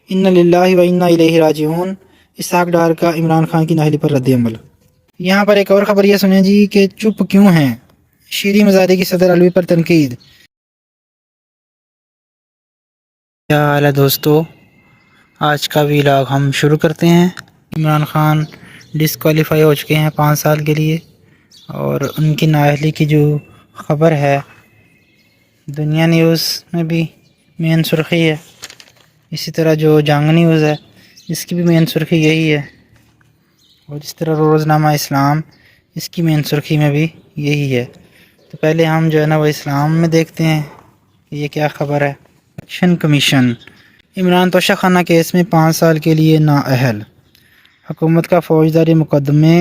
ان للہ و انا الیہ راجعون، اسحاق ڈار کا عمران خان کی نااہلی پر رد عمل۔ یہاں پر ایک اور خبر یہ سنیں جی کہ چپ کیوں ہیں، شیریں مزاری کی صدر علوی پر تنقید۔ کیا حال ہے دوستو، آج کا ویلاگ ہم شروع کرتے ہیں۔ عمران خان ڈسکوالیفائی ہو چکے ہیں 5 سال کے لیے، اور ان کی نااہلی کی جو خبر ہے دنیا نیوز میں بھی مین سرخی ہے، اسی طرح جو جنگ نیوز ہے اس کی بھی مین سرخی یہی ہے، اور اس طرح روزنامہ اسلام اس کی مین سرخی میں بھی یہی ہے۔ تو پہلے ہم جو ہے نا وہ اسلام میں دیکھتے ہیں کہ یہ کیا خبر ہے۔ الیکشن کمیشن عمران توشہ خانہ کیس میں 5 سال کے لیے نااہل، حکومت کا فوجداری مقدمے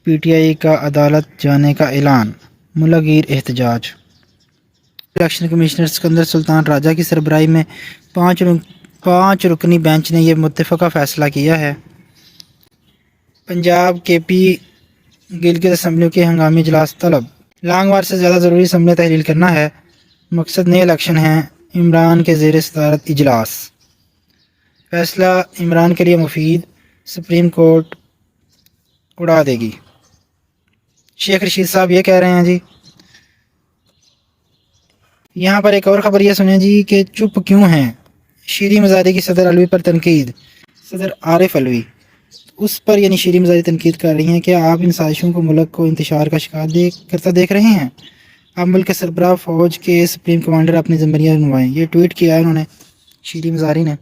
پی ٹی آئی کا عدالت جانے کا اعلان، ملا گیر احتجاج۔ الیکشن کمشنر سکندر سلطان راجہ کی سربراہی میں 5 رکنی بینچ نے یہ متفقہ فیصلہ کیا ہے۔ پنجاب کے پی گلگت اسمبلیوں کے ہنگامی اجلاس طلب، لانگ مارچ سے زیادہ ضروری اسمبلیاں تحلیل کرنا ہے، مقصد نئے الیکشن ہیں، عمران کے زیر صدارت اجلاس۔ فیصلہ عمران کے لیے مفید، سپریم کورٹ اڑا دے گی، شیخ رشید صاحب یہ کہہ رہے ہیں جی۔ یہاں پر ایک اور خبر یہ سنیں جی کہ چپ کیوں ہیں، شیریں مزاری کی صدر علوی پر تنقید۔ صدر عارف علوی اس پر یعنی شیریں مزاری تنقید کر رہی ہیں کہ آپ ان سازشوں کو ملک کو انتشار کا شکار کرتا دیکھ رہے ہیں، اب ملک کے سربراہ فوج کے سپریم کمانڈر اپنی ذمہ نبھائیں۔ یہ ٹویٹ کیا ہے انہوں نے، شیریں مزاری نے۔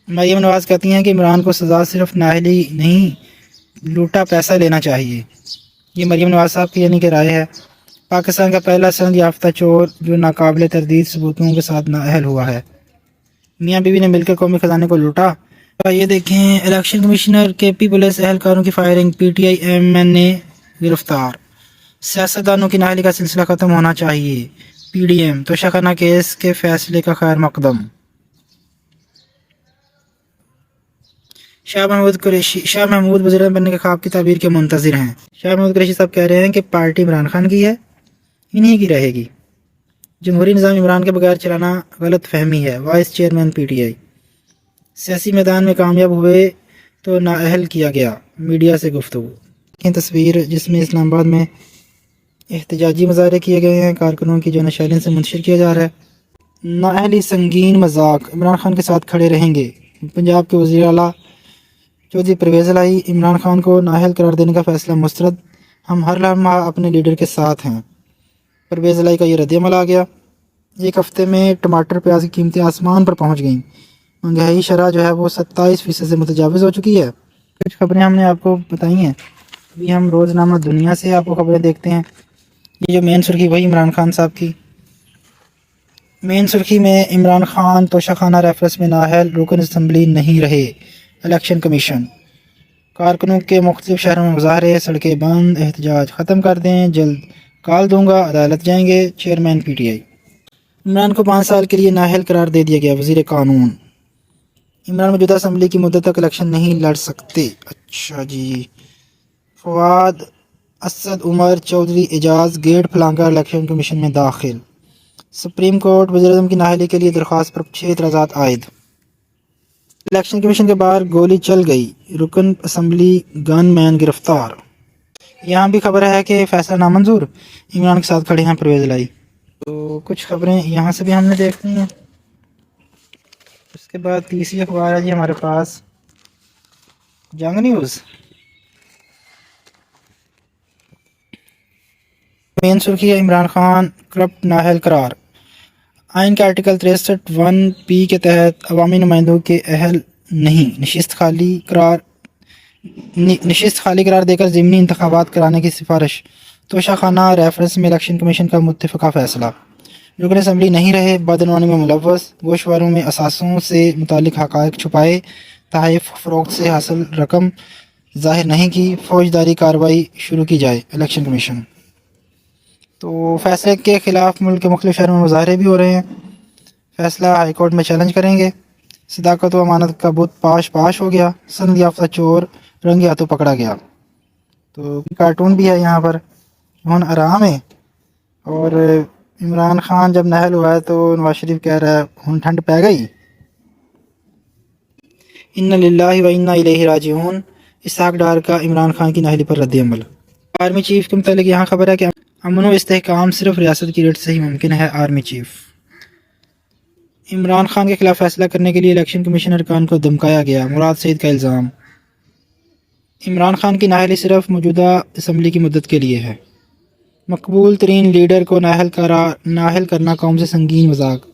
مریم نواز کہتی ہیں کہ عمران کو سزا صرف نااہلی نہیں، لوٹا پیسہ لینا چاہیے۔ یہ مریم نواز صاحب کی یعنی کہ رائے ہے۔ پاکستان کا پہلا سند یافتہ چور جو ناقابل تردید ثبوتوں کے ساتھ نااہل ہوا ہے، میاں بیوی نے مل کر قومی خزانے کو لوٹا۔ یہ دیکھیں، الیکشن کمشنر کے پی پولیس اہلکاروں کی firing, P T I M N A گرفتار۔ سیاستدانوں کی نااہلی کا سلسلہ ختم ہونا چاہیے، پی ڈی ایم۔ توشہ خانہ کیس کے فیصلے کا خیر مقدم۔ شاہ محمود وزیر بننے کے خواب کی تعبیر کے منتظر ہیں۔ شاہ محمود قریشی صاحب کہہ رہے ہیں کہ پارٹی عمران خان کی ہے، انہی کی رہے گی۔ جمہوری نظام عمران کے بغیر چلانا غلط فہمی ہے، وائس چیئرمین پی ٹی آئی۔ سیاسی میدان میں کامیاب ہوئے تو نااہل کیا گیا، میڈیا سے گفتگو۔ یہ تصویر جس میں اسلام آباد میں احتجاجی مظاہرے کیے گئے ہیں، کارکنوں کی جو نشائلین سے منتشر کیا جا رہا ہے۔ نااہلی سنگین مذاق، عمران خان کے ساتھ کھڑے رہیں گے۔ پنجاب کے وزیر اعلیٰ چودھری پرویز الہی، عمران خان کو نااہل قرار دینے کا فیصلہ مسترد، ہم ہر لمحہ اپنے لیڈر کے ساتھ ہیں۔ پرویز الہی کا یہ رد عمل آ گیا۔ ایک ہفتے میں ٹماٹر پیاز کی قیمتیں آسمان پر پہنچ گئیں، مہنگائی شرح جو ہے وہ 27% سے متجاوز ہو چکی ہے۔ کچھ خبریں ہم نے آپ کو بتائی ہیں، ابھی ہم روزنامہ دنیا سے آپ کو خبریں دیکھتے ہیں۔ یہ جو مین سرخی وہی عمران خان صاحب کی مین سرخی میں، عمران خان توشہ خانہ ریفرنس میں نااہل، رکن اسمبلی نہیں رہے۔ الیکشن کمیشن کارکنوں کے مختلف شہروں میں مظاہرے، سڑکیں بند، احتجاج ختم کر دیں، جلد کال دوں گا، عدالت جائیں گے، چیئرمین پی ٹی آئی۔ عمران کو 5 سال کے لیے نااہل قرار دے دیا گیا، وزیر قانون۔ عمران موجودہ اسمبلی کی مدت تک الیکشن نہیں لڑ سکتے۔ اچھا جی۔ فواد اسد عمر چودھری اعجاز گیٹ پھلانگ کر الیکشن کمیشن میں داخل۔ سپریم کورٹ وزیر اعظم کی نااہلی کے لیے درخواست پر 6 اعتراضات عائد۔ الیکشن کمیشن کے باہر گولی چل گئی، رکن اسمبلی گن مین گرفتار۔ یہاں بھی خبر ہے کہ فیصلہ نامنظور، عمران کے ساتھ کھڑے ہیں پرویز الہی۔ تو کچھ خبریں یہاں سے بھی ہم نے دیکھنی ہیں۔ اس کے بعد تیسری اخبار ہے جی ہمارے پاس جنگ نیوز۔ مین سرخی ہے، عمران خان کرپٹ نااہل قرار۔ آئین کے آرٹیکل 63(1)(b) کے تحت عوامی نمائندوں کے اہل نہیں، نشست خالی قرار دے کر ضمنی انتخابات کرانے کی سفارش۔ توشہ خانہ ریفرنس میں الیکشن کمیشن کا متفقہ فیصلہ۔ رکن اسمبلی نہیں رہے، بدعنوانی میں ملوث، گوشواروں میں اثاثوں سے متعلق حقائق چھپائے، تحائف فروخت سے حاصل رقم ظاہر نہیں کی، فوجداری کارروائی شروع کی جائے، الیکشن کمیشن۔ تو فیصلے کے خلاف ملک کے مختلف شہروں میں مظاہرے بھی ہو رہے ہیں، فیصلہ ہائی کورٹ میں چیلنج کریں گے۔ صداقت و امانت کا بت پاش ہو گیا، سند یافتہ چور رنگے ہاتھوں پکڑا گیا۔ تو کارٹون بھی ہے یہاں پر، ہن آرام ہے۔ اور عمران خان جب نااہل ہوا ہے تو نواز شریف کہہ رہا ہے ہن ٹھنڈ پہ گئی۔ ان للہ و انا الیہ راجعون، اسحاق ڈار کا عمران خان کی نااہلی پر رد عمل۔ آرمی چیف کے متعلق یہاں خبر ہے کہ امن و استحکام صرف ریاست کی ریٹ سے ہی ممکن ہے۔ آرمی چیف عمران خان کے خلاف فیصلہ کرنے کے لیے الیکشن کمیشن ارکان کو دھمکایا گیا، مراد سعید کا الزام۔ عمران خان کی نااہلی صرف موجودہ اسمبلی کی مدت کے لیے ہے۔ مقبول ترین لیڈر کو نااہل کرنا قوم سے سنگین مذاق،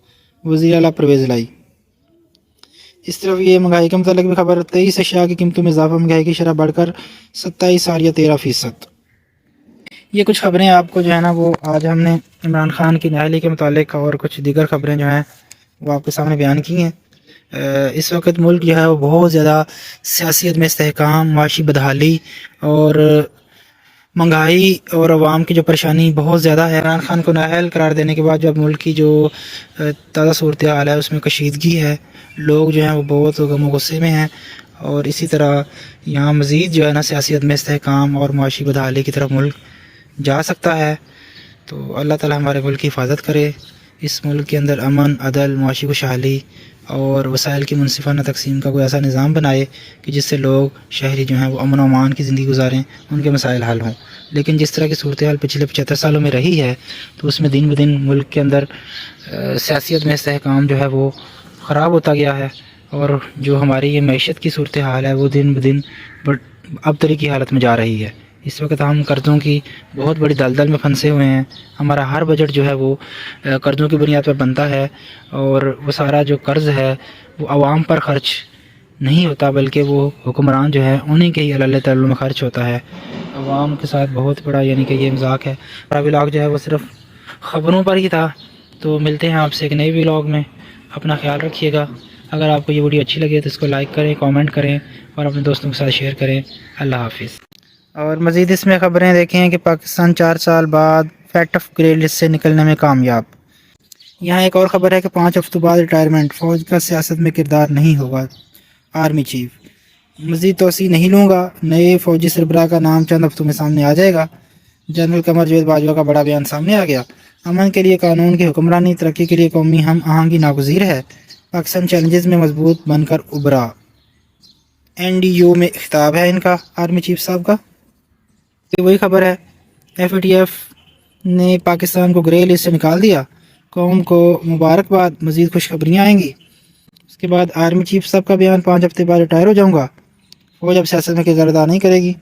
وزیر اعلیٰ پرویز الہی۔ اس طرف یہ مہنگائی کے متعلق بھی خبر، 23 اشیاء کی قیمتوں میں اضافہ، مہنگائی کی شرح بڑھ کر 27.13%۔ یہ کچھ خبریں آپ کو جو ہے نا وہ آج ہم نے عمران خان کی نااہلی کے متعلق اور کچھ دیگر خبریں جو ہیں وہ آپ کے سامنے بیان کی ہیں۔ اس وقت ملک جو ہے وہ بہت زیادہ سیاست میں استحکام، معاشی بدحالی اور مہنگائی اور عوام کی جو پریشانی بہت زیادہ ہے۔ عمران خان کو نااہل قرار دینے کے بعد جو اب ملک کی جو تازہ صورتحال ہے اس میں کشیدگی ہے، لوگ جو ہیں وہ بہت غم و غصے میں ہیں، اور اسی طرح یہاں مزید جو ہے نا سیاست میں استحکام اور معاشی بدحالی کی طرف ملک جا سکتا ہے۔ تو اللہ تعالی ہمارے ملک کی حفاظت کرے، اس ملک کے اندر امن، عدل، معاشی خوشحالی اور وسائل کی منصفانہ تقسیم کا کوئی ایسا نظام بنائے کہ جس سے لوگ شہری جو ہیں وہ امن و امان کی زندگی گزاریں، ان کے مسائل حل ہوں۔ لیکن جس طرح کی صورتحال پچھلے 75 سالوں میں رہی ہے تو اس میں دن بدن ملک کے اندر سیاست میں استحکام جو ہے وہ خراب ہوتا گیا ہے، اور جو ہماری یہ معیشت کی صورتحال ہے وہ دن بدن ابتری کی حالت میں جا رہی ہے۔ اس وقت ہم قرضوں کی بہت بڑی دلدل میں پھنسے ہوئے ہیں۔ ہمارا ہر بجٹ جو ہے وہ قرضوں کی بنیاد پر بنتا ہے، اور وہ سارا جو قرض ہے وہ عوام پر خرچ نہیں ہوتا بلکہ وہ حکمران جو ہے انہیں کے ہی اللہ تعالیٰ میں خرچ ہوتا ہے۔ عوام کے ساتھ بہت بڑا یعنی کہ یہ مذاق ہے۔ ہمارا ولاگ جو ہے وہ صرف خبروں پر ہی تھا، تو ملتے ہیں آپ سے ایک نئے ولاگ میں۔ اپنا خیال رکھیے گا۔ اگر آپ کو یہ ویڈیو اچھی لگے تو اس کو لائک کریں، کامنٹ کریں اور اپنے دوستوں کے ساتھ شیئر کریں۔ اللہ حافظ۔ اور مزید اس میں خبریں دیکھیں کہ پاکستان 4 سال بعد فیٹ آف گرے لسٹ سے نکلنے میں کامیاب۔ یہاں ایک اور خبر ہے کہ 5 ہفتوں بعد ریٹائرمنٹ، فوج کا سیاست میں کردار نہیں ہوگا۔ آرمی چیف مزید توسیع نہیں لوں گا، نئے فوجی سربراہ کا نام چند ہفتوں میں سامنے آ جائے گا۔ جنرل قمر جاوید باجوہ کا بڑا بیان سامنے آ گیا۔ امن کے لیے قانون کی حکمرانی، ترقی کے لیے قومی ہم آہنگی ناگزیر ہے۔ پاکستان چیلنجز میں مضبوط بن کر ابھرا۔ NDU میں خطاب ہے ان کا، آرمی چیف صاحب کا۔ یہ وہی خبر ہے، FATF نے پاکستان کو گرے لسٹ سے نکال دیا، قوم کو مبارکباد، مزید خوشخبریاں آئیں گی۔ اس کے بعد آرمی چیف صاحب کا بیان، 5 ہفتے بعد ریٹائر ہو جاؤں گا، فوج اب سیاست میں کردار ادا نہیں کرے گی۔